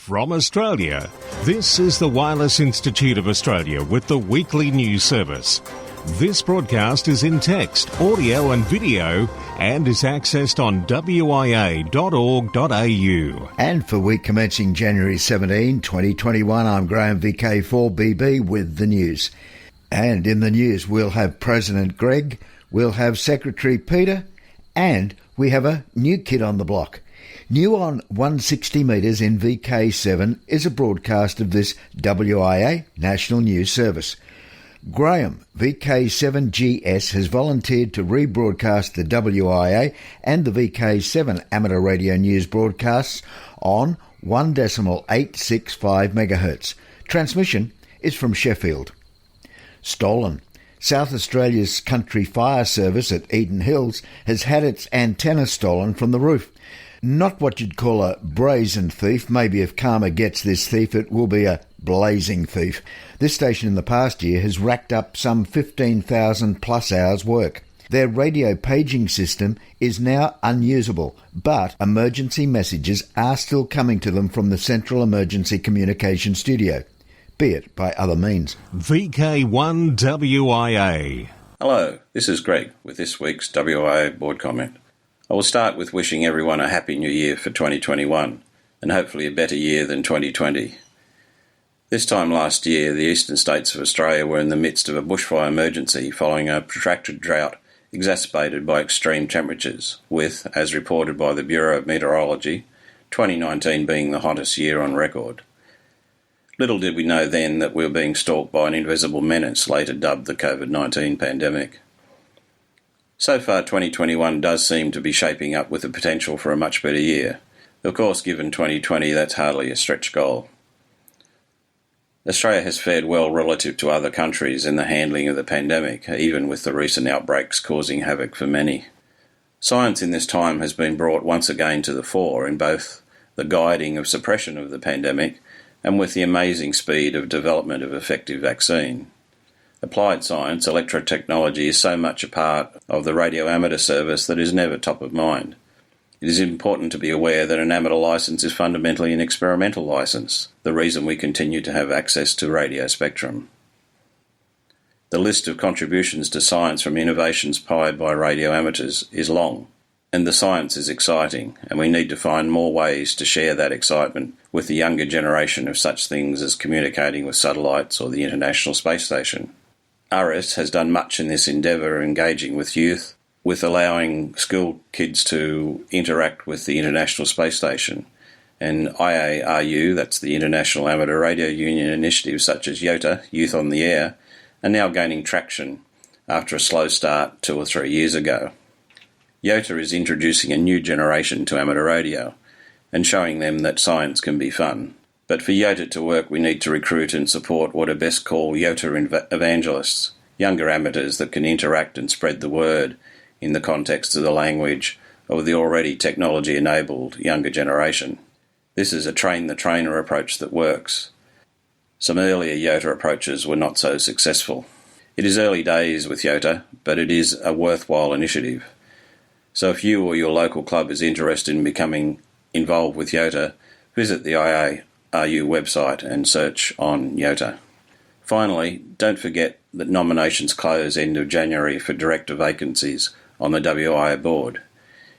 From Australia, this is the Wireless Institute of Australia with the weekly news service. This broadcast is in text, audio and video and is accessed on WIA.org.au. And for week commencing January 17, 2021, I'm Graham VK1WIA with the news. And in the news, we'll have President Greg, we'll have Secretary Peter, and we have a new kid on the block. New on 160 metres in VK7 is a broadcast of this WIA National News Service. Graham, VK7GS, has volunteered to rebroadcast the WIA and the VK7 amateur radio news broadcasts on 1.865 MHz. Transmission is from Sheffield. Stolen. South Australia's Country Fire Service at Eden Hills has had its antenna stolen from the roof. Not what you'd call a brazen thief. Maybe if karma gets this thief, it will be a blazing thief. This station in the past year has racked up some 15,000 plus hours work. Their radio paging system is now unusable, but emergency messages are still coming to them from the Central Emergency Communication Studio, be it by other means. VK1WIA. Hello, this is Greg with this week's WIA board comment. I will start with wishing everyone a happy new year for 2021 and hopefully a better year than 2020. This time last year, the eastern states of Australia were in the midst of a bushfire emergency following a protracted drought exacerbated by extreme temperatures, with, as reported by the Bureau of Meteorology, 2019 being the hottest year on record. Little did we know then that we were being stalked by an invisible menace later dubbed the COVID-19 pandemic. So far, 2021 does seem to be shaping up with the potential for a much better year. Of course, given 2020, that's hardly a stretch goal. Australia has fared well relative to other countries in the handling of the pandemic, even with the recent outbreaks causing havoc for many. Science in this time has been brought once again to the fore in both the guiding of suppression of the pandemic and with the amazing speed of development of effective vaccine. Applied science, electrotechnology, is so much a part of the radio amateur service that is never top of mind. It is important to be aware that an amateur licence is fundamentally an experimental licence, the reason we continue to have access to radio spectrum. The list of contributions to science from innovations powered by radio amateurs is long, and the science is exciting, and we need to find more ways to share that excitement with the younger generation of such things as communicating with satellites or the International Space Station. ARIS has done much in this endeavour, engaging with youth, with allowing school kids to interact with the International Space Station. And IARU, that's the International Amateur Radio Union initiatives such as YOTA, Youth on the Air, are now gaining traction after a slow start 2 or 3 years ago. YOTA is introducing a new generation to amateur radio and showing them that science can be fun. But for YOTA to work, we need to recruit and support what are best called YOTA evangelists, younger amateurs that can interact and spread the word in the context of the language of the already technology-enabled younger generation. This is a train-the-trainer approach that works. Some earlier YOTA approaches were not so successful. It is early days with YOTA, but it is a worthwhile initiative. So if you or your local club is interested in becoming involved with YOTA, visit the IARU website and search on YOTA. Finally, don't forget that nominations close end of January for director vacancies on the WIA board.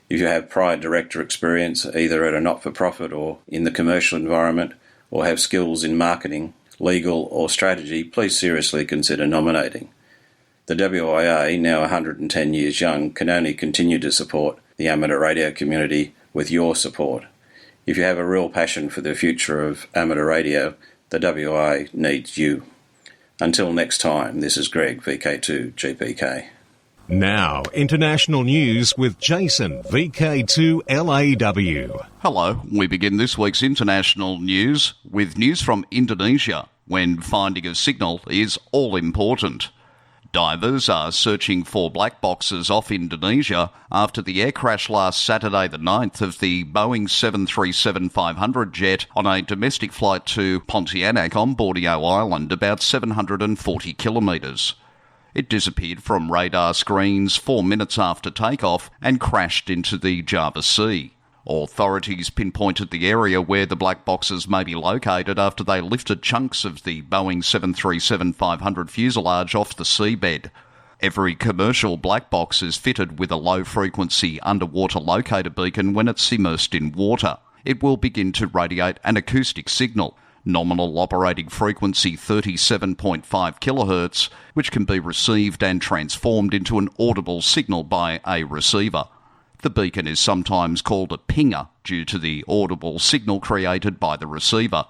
If you have prior director experience, either at a not-for-profit or in the commercial environment, or have skills in marketing, legal or strategy, please seriously consider nominating. The WIA, now 110 years young, can only continue to support the amateur radio community with your support. If you have a real passion for the future of amateur radio, the WIA needs you. Until next time, this is Greg, VK2GPK. Now, international news with Jason, VK2LAW. Hello, we begin this week's international news with news from Indonesia, when finding a signal is all important. Divers are searching for black boxes off Indonesia after the air crash last Saturday the 9th of the Boeing 737-500 jet on a domestic flight to Pontianak on Borneo Island, about 740 kilometres. It disappeared from radar screens 4 minutes after takeoff and crashed into the Java Sea. Authorities pinpointed the area where the black boxes may be located after they lifted chunks of the Boeing 737-500 fuselage off the seabed. Every commercial black box is fitted with a low-frequency underwater locator beacon when it's immersed in water. It will begin to radiate an acoustic signal, nominal operating frequency 37.5 kHz, which can be received and transformed into an audible signal by a receiver. The beacon is sometimes called a pinger due to the audible signal created by the receiver.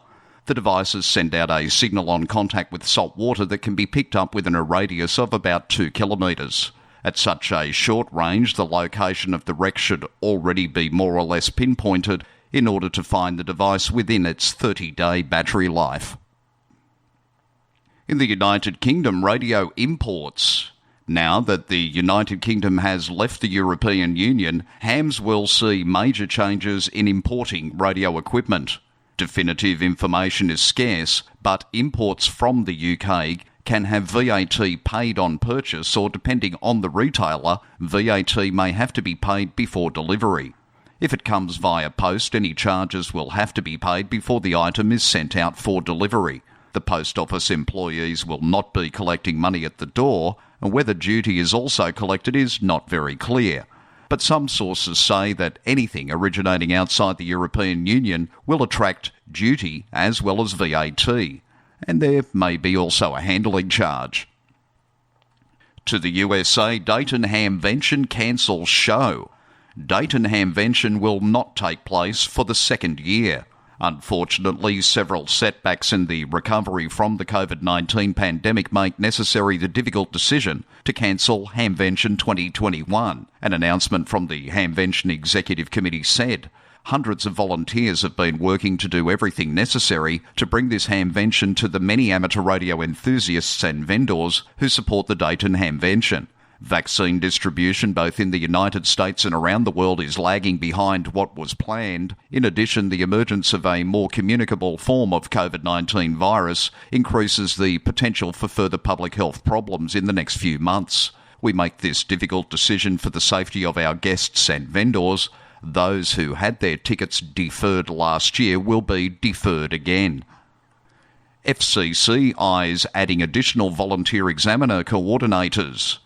The devices send out a signal on contact with salt water that can be picked up within a radius of about 2 kilometres. At such a short range, the location of the wreck should already be more or less pinpointed in order to find the device within its 30-day battery life. In the United Kingdom, radio imports. Now that the United Kingdom has left the European Union, hams will see major changes in importing radio equipment. Definitive information is scarce, but imports from the UK can have VAT paid on purchase, or depending on the retailer, VAT may have to be paid before delivery. If it comes via post, any charges will have to be paid before the item is sent out for delivery. The post office employees will not be collecting money at the door, and whether duty is also collected is not very clear. But some sources say that anything originating outside the European Union will attract duty as well as VAT, and there may be also a handling charge. To the USA, Dayton Vention cancels show. Dayton Vention will not take place for the second year. Unfortunately, several setbacks in the recovery from the COVID-19 pandemic make necessary the difficult decision to cancel Vention 2021. An announcement from the Vention Executive Committee said, hundreds of volunteers have been working to do everything necessary to bring this Vention to the many amateur radio enthusiasts and vendors who support the Dayton Vention. Vaccine distribution both in the United States and around the world is lagging behind what was planned. In addition, the emergence of a more communicable form of COVID-19 virus increases the potential for further public health problems in the next few months. We make this difficult decision for the safety of our guests and vendors. Those who had their tickets deferred last year will be deferred again. FCC eyes adding additional volunteer examiner coordinators.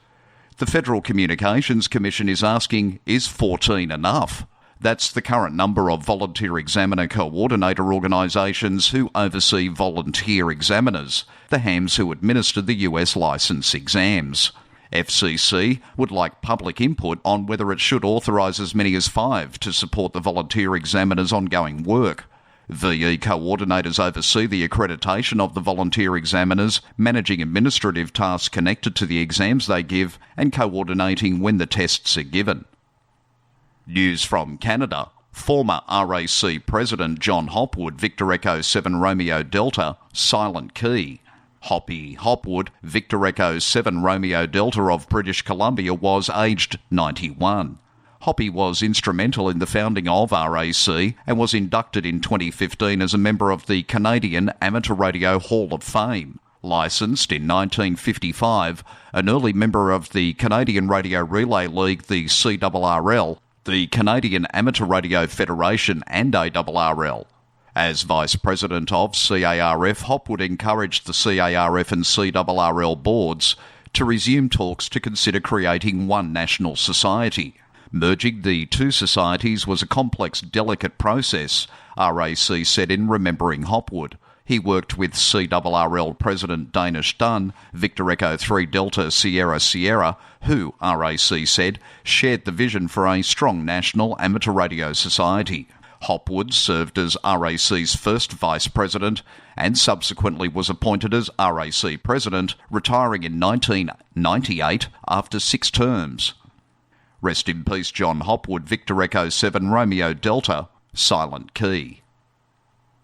The Federal Communications Commission is asking, is 14 enough? That's the current number of volunteer examiner coordinator organisations who oversee volunteer examiners, the hams who administer the US licence exams. FCC would like public input on whether it should authorise as many as 5 to support the volunteer examiners' ongoing work. VE coordinators oversee the accreditation of the volunteer examiners, managing administrative tasks connected to the exams they give, and coordinating when the tests are given. News from Canada. Former RAC President John Hopwood, Victor Echo 7 Romeo Delta, silent key. Hoppy Hopwood, Victor Echo 7 Romeo Delta of British Columbia, was aged 91. Hoppy was instrumental in the founding of RAC and was inducted in 2015 as a member of the Canadian Amateur Radio Hall of Fame. Licensed in 1955, an early member of the Canadian Radio Relay League, the CRRL, the Canadian Amateur Radio Federation and ARRL. As Vice President of CARF, Hopwood encouraged the CARF and CRRL boards to resume talks to consider creating one national society. Merging the two societies was a complex, delicate process, RAC said in remembering Hopwood. He worked with CRRL President Danish Dunn, Victor Echo 3 Delta Sierra Sierra, who, RAC said, shared the vision for a strong national amateur radio society. Hopwood served as RAC's first vice president and subsequently was appointed as RAC president, retiring in 1998 after 6 terms. Rest in peace, John Hopwood, Victor Echo 7 Romeo Delta, silent key.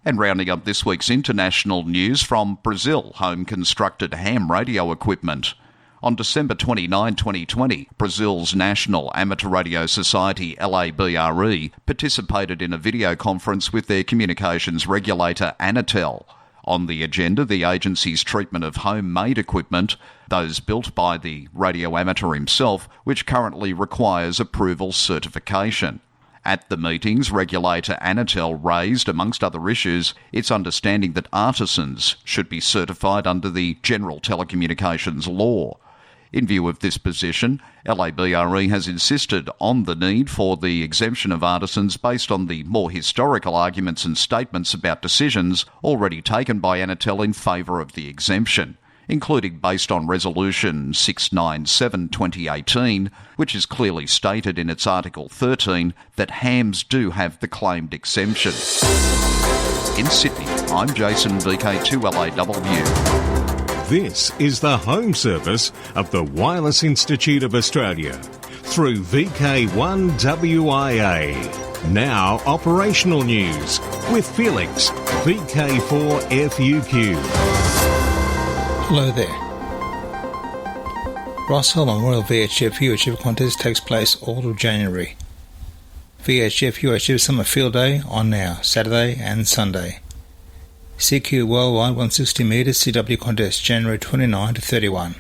And rounding up this week's international news from Brazil, home-constructed ham radio equipment. On December 29, 2020, Brazil's National Amateur Radio Society, LABRE, participated in a video conference with their communications regulator, Anatel. On the agenda, the agency's treatment of homemade equipment, those built by the radio amateur himself, which currently requires approval certification. At the meetings, regulator Anatel raised, amongst other issues, its understanding that artisans should be certified under the General Telecommunications Law. In view of this position, LABRE has insisted on the need for the exemption of artisans based on the more historical arguments and statements about decisions already taken by Anatel in favour of the exemption, including based on Resolution 697/2018, which is clearly stated in its Article 13 that hams do have the claimed exemption. In Sydney, I'm Jason, VK2WIA. This is the home service of the Wireless Institute of Australia through VK1WIA. Now operational news with Felix, VK4FUQ. Hello there. Ross Hill Memorial VHF UHF contest takes place all of January. VHF UHF Summer Field Day on now, Saturday and Sunday. CQ Worldwide 160 metres CW contest January 29 to 31.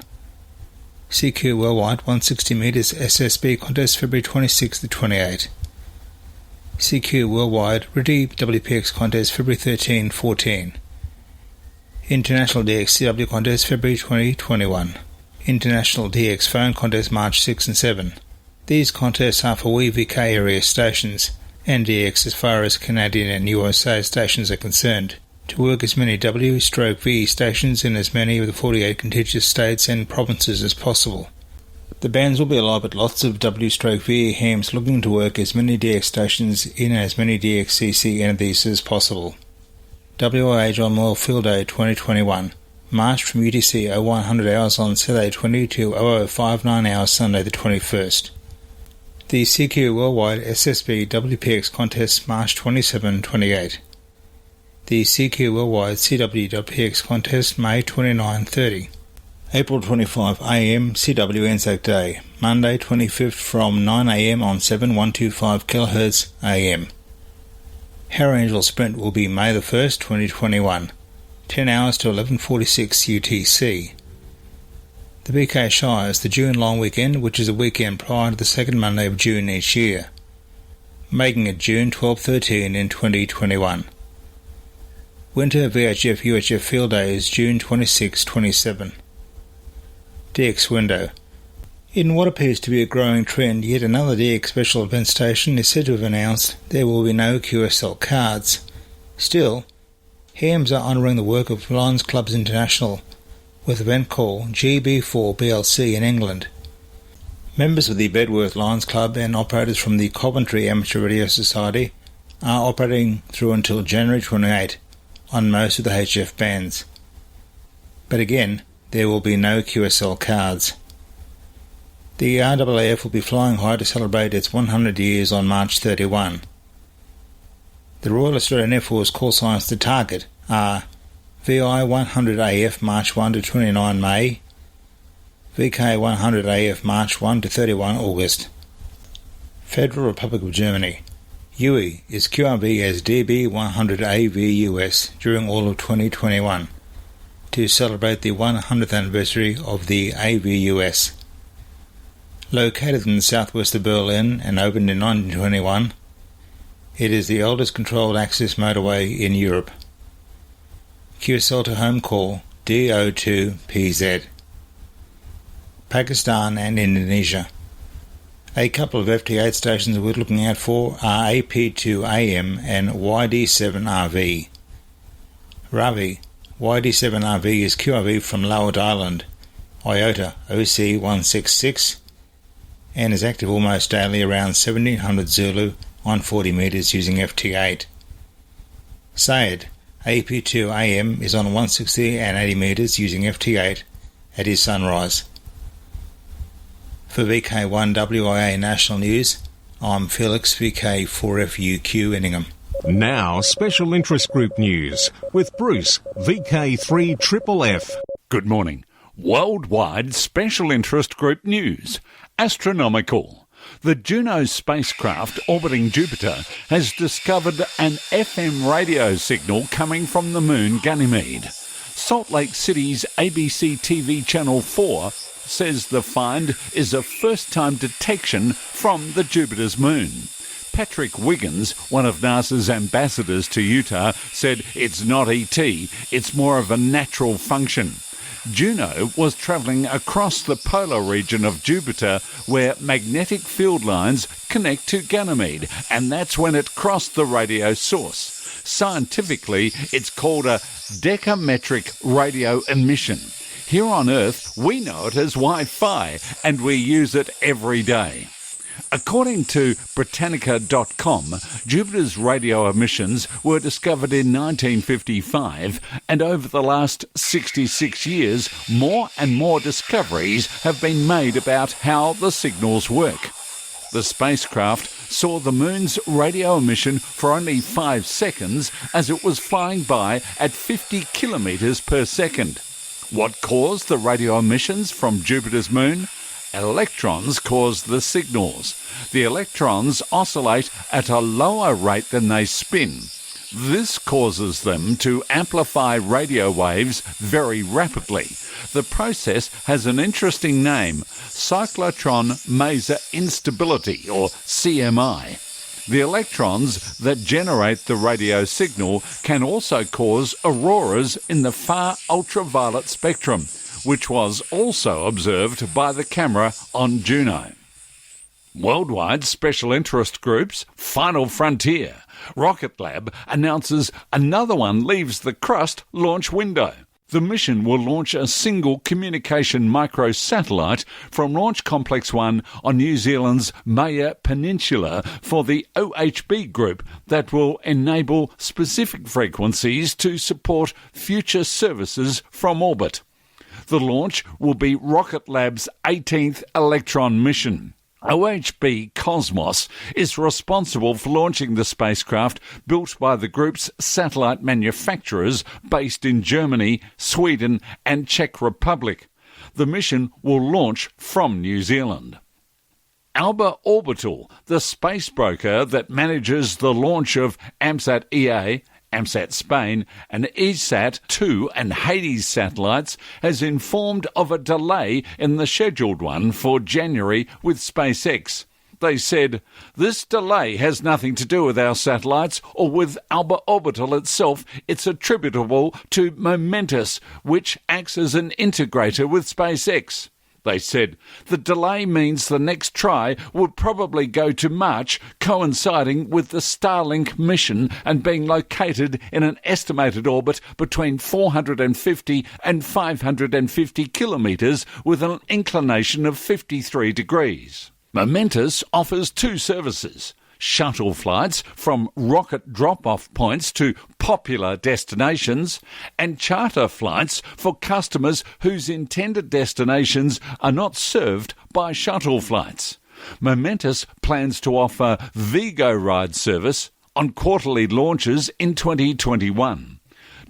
CQ Worldwide 160 metres SSB contest February 26 to 28. CQ Worldwide RIDI WPX contest February 13-14. International DX CW contest February 2021. International DX phone contest March 6 and 7. These contests are for VK area stations and DX as far as Canadian and USA stations are concerned, to work as many W/V stations in as many of the 48 contiguous states and provinces as possible. The bands will be allotted lots of W/V hams looking to work as many DX stations in as many DXCC entities as possible. WIA John Moyle Field Day 2021, March from UTC 0100 hours on Saturday 20 to 0059 hours Sunday the 21st. The CQ Worldwide SSB WPX contest March 27-28. The CQ Worldwide CW WPX contest May 29-30. April 25 AM CW Anzac Day, Monday 25th from 9 AM on 7125 kHz AM. Harrow Angel Sprint will be May the 1st, 2021, 10 hours to 11:46 UTC. The VK Shire is the June long weekend, which is a weekend prior to the second Monday of June each year, making it June 12-13 in 2021. Winter VHF UHF Field Day is June 26-27. DX Window. In what appears to be a growing trend, yet another DX special event station is said to have announced there will be no QSL cards. Still, hams are honouring the work of Lions Clubs International with event call GB4BLC in England. Members of the Bedworth Lions Club and operators from the Coventry Amateur Radio Society are operating through until January 28 on most of the HF bands. But again, there will be no QSL cards. The RAAF will be flying high to celebrate its 100 years on March 31. The Royal Australian Air Force call signs to target are VI-100AF March 1 to 29 May, VK100AF March 1 to 31 August. Federal Republic of Germany. WIA is QRV as DB100AVUS during all of 2021 to celebrate the 100th anniversary of the AVUS. Located in the southwest of Berlin and opened in 1921, it is the oldest controlled access motorway in Europe. QSL to home call DO2PZ. Pakistan and Indonesia. A couple of FT8 stations we're looking out for are AP2AM and YD7RV. Ravi, YD7RV is QRV from Leeward Island, IOTA OC166, and is active almost daily around 1700 Zulu on 40 metres using FT8. Sayed, AP2AM is on 160 and 80 metres using FT8 at his sunrise. For VK1WIA National News, I'm Felix, VK4FUQ Inningham. Now, Special Interest Group News with Bruce, VK3FFF. Good morning. Worldwide Special Interest Group News. Astronomical. The Juno spacecraft orbiting Jupiter has discovered an FM radio signal coming from the moon Ganymede. Salt Lake City's ABC TV Channel 4 says the find is a first-time detection from the Jupiter's moon. Patrick Wiggins, one of NASA's ambassadors to Utah, said it's not ET, it's more of a natural function. Juno was travelling across the polar region of Jupiter where magnetic field lines connect to Ganymede, and that's when it crossed the radio source. Scientifically, it's called a decametric radio emission. Here on Earth, we know it as Wi-Fi, and we use it every day. According to Britannica.com, Jupiter's radio emissions were discovered in 1955, and over the last 66 years, more and more discoveries have been made about how the signals work. The spacecraft saw the moon's radio emission for only 5 seconds as it was flying by at 50 kilometres per second. What caused the radio emissions from Jupiter's moon? Electrons cause the signals. The electrons oscillate at a lower rate than they spin. This causes them to amplify radio waves very rapidly. The process has an interesting name, cyclotron maser instability, or CMI. The electrons that generate the radio signal can also cause auroras in the far ultraviolet spectrum, which was also observed by the camera on Juno. Worldwide Special Interest Group's final frontier. Rocket Lab announces another one leaves the crust launch window. The mission will launch a single communication microsatellite from Launch Complex 1 on New Zealand's Maya Peninsula for the OHB group that will enable specific frequencies to support future services from orbit. The launch will be Rocket Lab's 18th Electron mission. OHB Cosmos is responsible for launching the spacecraft built by the group's satellite manufacturers based in Germany, Sweden and Czech Republic. The mission will launch from New Zealand. Alba Orbital, the space broker that manages the launch of AMSAT EA, AMSAT Spain and ESAT-2 and Hades satellites, has informed of a delay in the scheduled one for January with SpaceX. They said, "This delay has nothing to do with our satellites or with Alba Orbital itself. It's attributable to Momentus, which acts as an integrator with SpaceX." They said, "The delay means the next try would probably go to March, coinciding with the Starlink mission and being located in an estimated orbit between 450 and 550 kilometres with an inclination of 53 degrees. Momentus offers 2 services: shuttle flights from rocket drop-off points to popular destinations, and charter flights for customers whose intended destinations are not served by shuttle flights. Momentus plans to offer Vigo ride service on quarterly launches in 2021.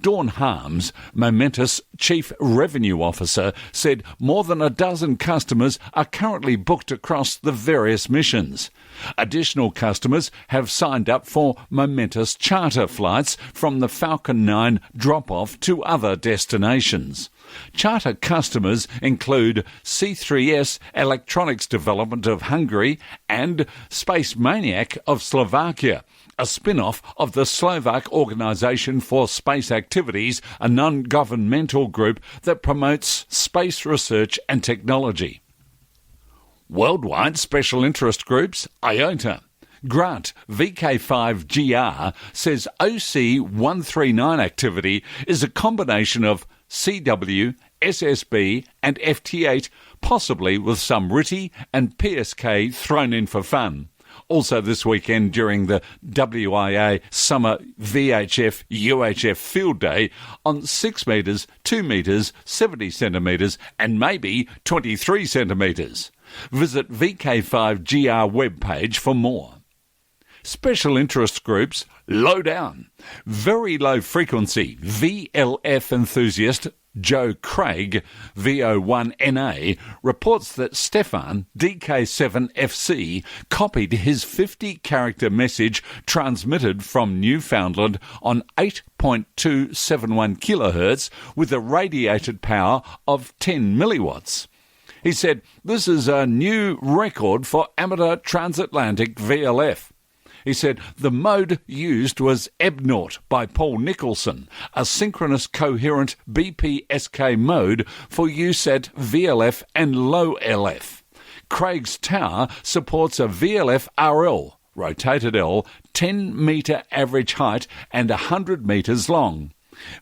Dawn Harms, Momentus Chief Revenue Officer, said more than a dozen customers are currently booked across the various missions. Additional customers have signed up for Momentus charter flights from the Falcon 9 drop-off to other destinations. Charter customers include C3S Electronics Development of Hungary and Space Maniac of Slovakia, a spin-off of the Slovak Organisation for Space Activities, a non-governmental group that promotes space research and technology. Worldwide Special Interest Groups, IOTA. Grant VK1WIA says OC139 activity is a combination of CW, SSB and FT8, possibly with some RTTY and PSK thrown in for fun. Also this weekend during the WIA Summer VHF UHF Field Day on 6 metres, 2 metres, 70 centimetres and maybe 23 centimetres. Visit VK1WIA webpage for more. Special interest groups, low down. Very low frequency VLF enthusiast Joe Craig, VO1NA, reports that Stefan, DK7FC, copied his 50-character message transmitted from Newfoundland on 8.271 kHz with a radiated power of 10 milliwatts. He said, "This is a new record for amateur transatlantic VLF." He said the mode used was EBNaught by Paul Nicholson, a synchronous coherent BPSK mode for use at VLF and low LF. Craig's Tower supports a VLF RL, rotated L, 10 metre average height and 100 metres long.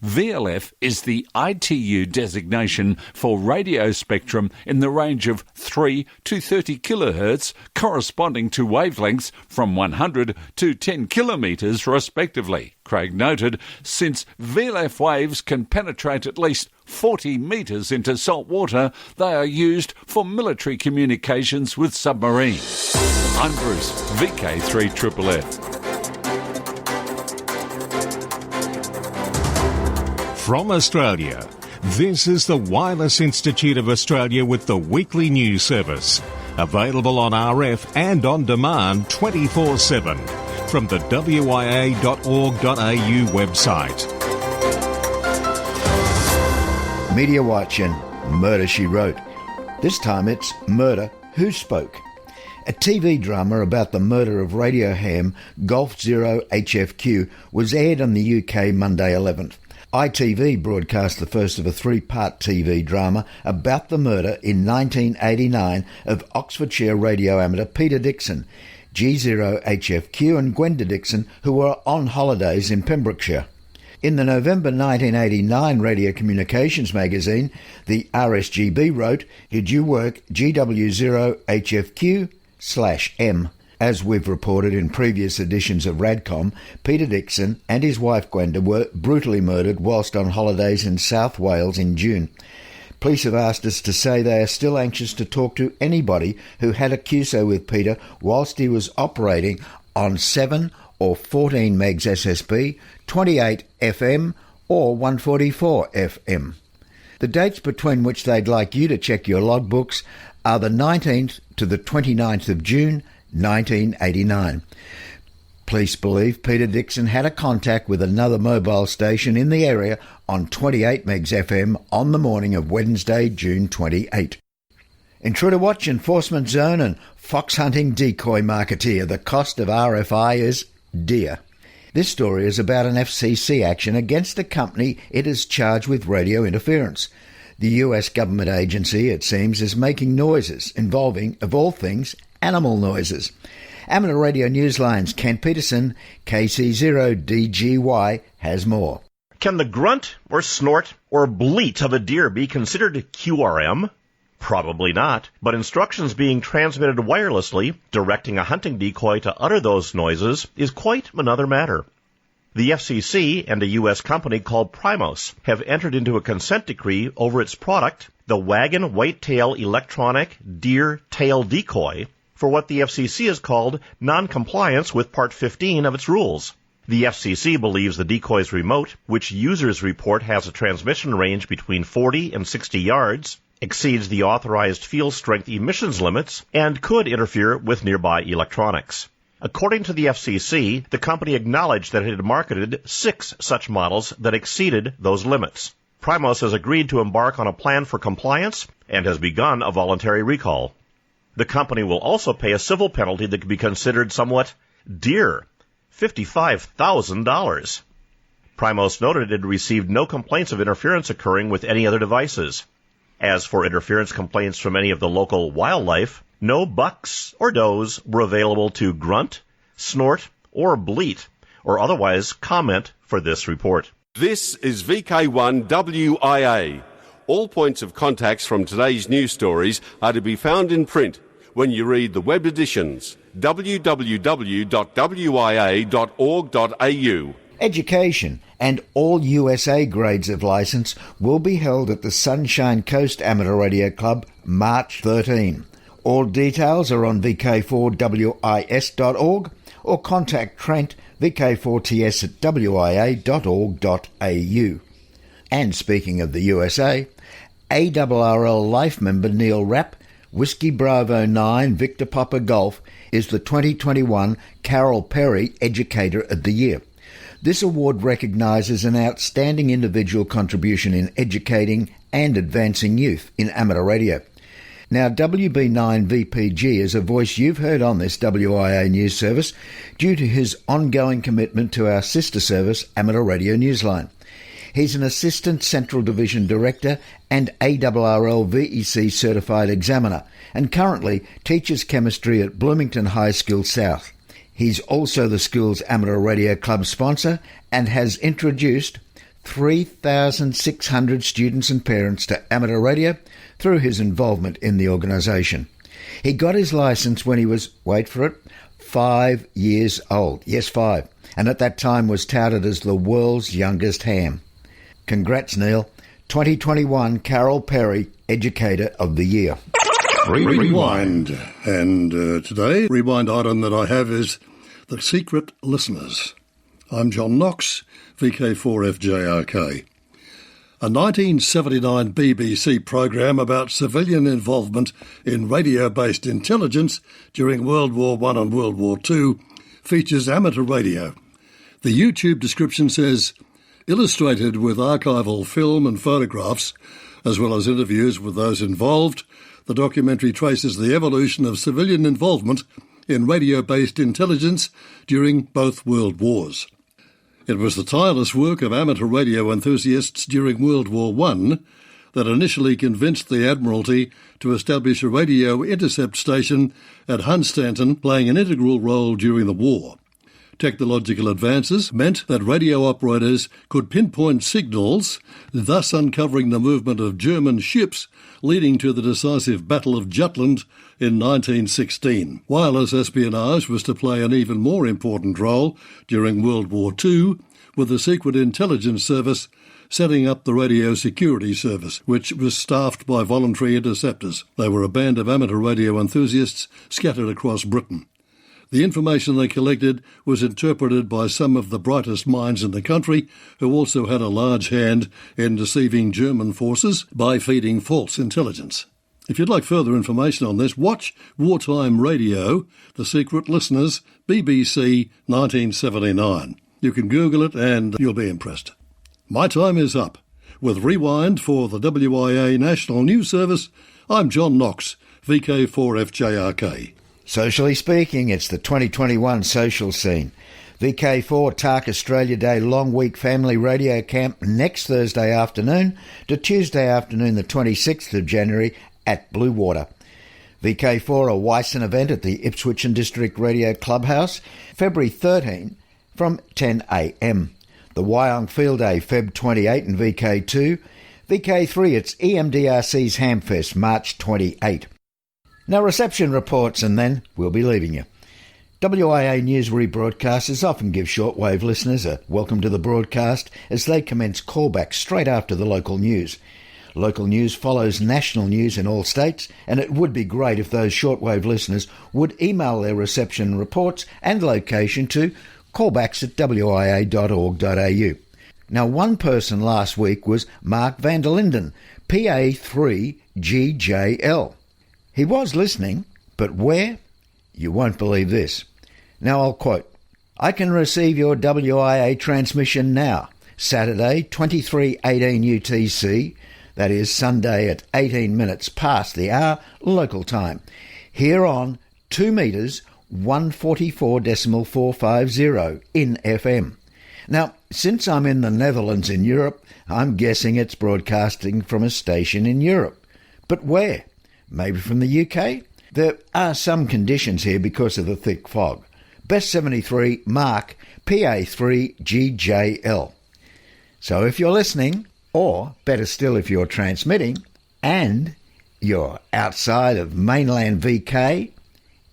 VLF is the ITU designation for radio spectrum in the range of 3 to 30 kHz, corresponding to wavelengths from 100 to 10 kilometres respectively. Craig noted, since VLF waves can penetrate at least 40 metres into salt water, they are used for military communications with submarines. I'm Bruce, VK3FFF. From Australia, this is the Wireless Institute of Australia with the weekly news service. Available on RF and on demand 24/7 from the WIA.org.au website. Media Watch and Murder, She Wrote. This time it's Murder, Who Spoke? A TV drama about the murder of radio ham Golf Zero HFQ was aired on the UK Monday 11th. ITV broadcast the first of a three-part TV drama about the murder in 1989 of Oxfordshire radio amateur Peter Dixon, G0HFQ and Gwenda Dixon, who were on holidays in Pembrokeshire. In the November 1989 Radio Communications magazine, the RSGB wrote, "Did you work GW0HFQ/M?" As we've reported in previous editions of Radcom, Peter Dixon and his wife Gwenda were brutally murdered whilst on holidays in South Wales in June. Police have asked us to say they are still anxious to talk to anybody who had a QSO with Peter whilst he was operating on 7 or 14 megs SSB, 28 FM or 144 FM. The dates between which they'd like you to check your logbooks are the 19th to the 29th of June 1989. Police believe Peter Dixon had a contact with another mobile station in the area on 28 megs FM on the morning of Wednesday, June 28. Intruder Watch, Enforcement Zone and fox hunting decoy marketeer. The cost of RFI is dear. This story is about an FCC action against a company it is charged with radio interference. The US government agency, it seems, is making noises involving, of all things, animal noises. Amateur Radio Newsline's Ken Peterson, KC0DGY, has more. Can the grunt or snort or bleat of a deer be considered QRM? Probably not, but instructions being transmitted wirelessly, directing a hunting decoy to utter those noises, is quite another matter. The FCC and a U.S. company called Primos have entered into a consent decree over its product, the Wagon Whitetail Electronic Deer Tail Decoy, for what the FCC has called non-compliance with Part 15 of its rules. The FCC believes the decoy's remote, which users report has a transmission range between 40 and 60 yards, exceeds the authorized field strength emissions limits, and could interfere with nearby electronics. According to the FCC, the company acknowledged that it had marketed 6 such models that exceeded those limits. Primos has agreed to embark on a plan for compliance and has begun a voluntary recall. The company will also pay a civil penalty that could be considered somewhat dear, $55,000. Primos noted it had received no complaints of interference occurring with any other devices. As for interference complaints from any of the local wildlife, no bucks or does were available to grunt, snort, or bleat, or otherwise comment for this report. This is VK1WIA. All points of contacts from today's news stories are to be found in print when you read the web editions, www.wia.org.au. Education and all USA grades of licence will be held at the Sunshine Coast Amateur Radio Club March 13. All details are on VK4WIS.org or contact Trent VK4TS at WIA.org.au. And speaking of the USA, ARRL Life member Neil Rapp, Whiskey Bravo 9 Victor Papa Golf, is the 2021 Carol Perry Educator of the Year. This award recognises an outstanding individual contribution in educating and advancing youth in amateur radio. Now, WB9VPG is a voice you've heard on this WIA news service due to his ongoing commitment to our sister service, Amateur Radio Newsline. He's an Assistant Central Division Director and ARRL VEC Certified Examiner and currently teaches chemistry at Bloomington High School South. He's also the school's Amateur Radio Club sponsor and has introduced 3,600 students and parents to amateur radio through his involvement in the organisation. He got his licence when he was, wait for it, 5 years old. Yes, 5. And at that time was touted as the world's youngest ham. Congrats, Neil. 2021 Carol Perry Educator of the Year. Rewind. And today, rewind item that I have is The Secret Listeners. I'm John Knox, VK1WIA. A 1979 BBC programme about civilian involvement in radio-based intelligence during World War I and World War II features amateur radio. The YouTube description says, illustrated with archival film and photographs, as well as interviews with those involved, the documentary traces the evolution of civilian involvement in radio-based intelligence during both World Wars. It was the tireless work of amateur radio enthusiasts during World War I that initially convinced the Admiralty to establish a radio intercept station at Hunstanton, playing an integral role during the war. Technological advances meant that radio operators could pinpoint signals, thus uncovering the movement of German ships, leading to the decisive Battle of Jutland in 1916. Wireless espionage was to play an even more important role during World War II, with the Secret Intelligence Service setting up the Radio Security Service, which was staffed by voluntary interceptors. They were a band of amateur radio enthusiasts scattered across Britain. The information they collected was interpreted by some of the brightest minds in the country, who also had a large hand in deceiving German forces by feeding false intelligence. If you'd like further information on this, watch Wartime Radio, The Secret Listeners, BBC 1979. You can Google it and you'll be impressed. My time is up. With Rewind for the WIA National News Service, I'm John Knox, VK1WIA. Socially speaking, it's the 2021 social scene. VK4 TARC Australia Day Long Week Family Radio Camp next Thursday afternoon to Tuesday afternoon the 26th of January at Blue Water. VK4 a Wyson event at the Ipswich and District Radio Clubhouse, February 13 from 10 a.m. The Wyong Field Day, Feb 28 and VK2. VK3 it's EMDRC's Hamfest, March 28. Now reception reports and then we'll be leaving you. WIA News rebroadcasters often give shortwave listeners a welcome to the broadcast as they commence callbacks straight after the local news. Local news follows national news in all states, and it would be great if those shortwave listeners would email their reception reports and location to callbacks@wia.org.au. Now, one person last week was Mark van der Linden, PA3GJL. He was listening, but where? You won't believe this. Now I'll quote, I can receive your WIA transmission now, Saturday 23:18 UTC, that is Sunday at 18 minutes past the hour local time, here on 2 metres 144.450 in FM. Now, since I'm in the Netherlands in Europe, I'm guessing it's broadcasting from a station in Europe. But where? Maybe from the UK? There are some conditions here because of the thick fog. Best 73, Mark, PA3GJL. So if you're listening, or better still if you're transmitting, and you're outside of mainland VK,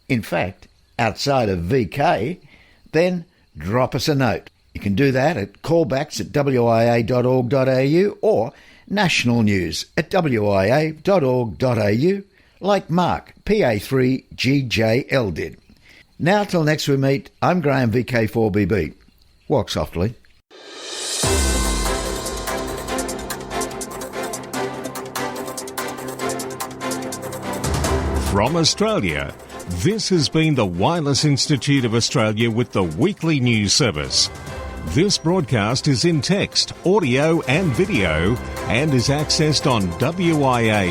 in fact, outside of VK, then drop us a note. You can do that at callbacks@wia.org.au or nationalnews@wia.org.au, like Mark, PA3GJL did. Now till next we meet, I'm Graham, VK4BB. Walk softly. From Australia, this has been the Wireless Institute of Australia with the weekly news service. This broadcast is in text, audio and video and is accessed on wia.org.au.